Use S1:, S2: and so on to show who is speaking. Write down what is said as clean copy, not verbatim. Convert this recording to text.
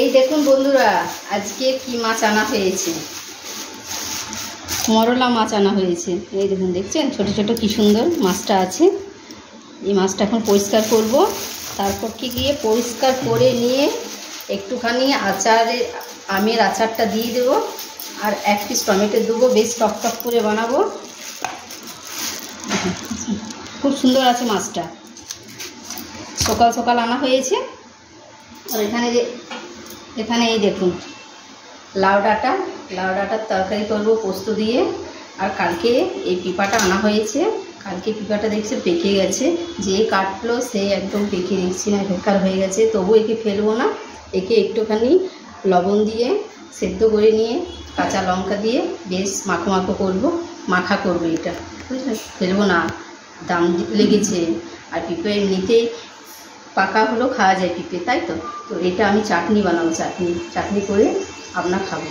S1: এই দেখুন বন্ধুরা, আজকে কি মাছ আনা হয়েছে। মরলা মাছ আনা হয়েছে। এই দেখুন, দেখছেন ছোট ছোট কি সুন্দর মাছটা আছে। এই মাছটা এখন পরিষ্কার করব, তারপর কি গিয়ে পরিষ্কার করে নিয়ে একটুখানি আমের আচারটা দিয়ে দেবো, আর 1 পিস টমেটো দেবো, বেশ টক টক করে বানাবো। খুব সুন্দর আছে মাছটা, সকাল সকাল আনা হয়েছে। আর এখানে এই দেখুন লাউ ডাঁটার তরকারি করব পোস্ত দিয়ে। আর কালকে এই পিপাটা আনা হয়েছে, কালকে পিপাটা দেখছে পেকে গেছে, যে কাটলো সে একদম পেকে দেখছি না বেকার হয়ে গেছে। তবু একে ফেলবো না, একে একটুখানি লবণ দিয়ে সেদ্ধ করে নিয়ে কাঁচা লঙ্কা দিয়ে বেশ মাখা করবো এটা, বুঝলেন? ফেলবো না, দাম লেগেছে। আর পিঁপে এমনিতেই পাকা হলো খাওয়া যায় পিঁপে, তাই তো। তো এটা আমি চাটনি বানাবো, চাটনি করে আপনার খাবো।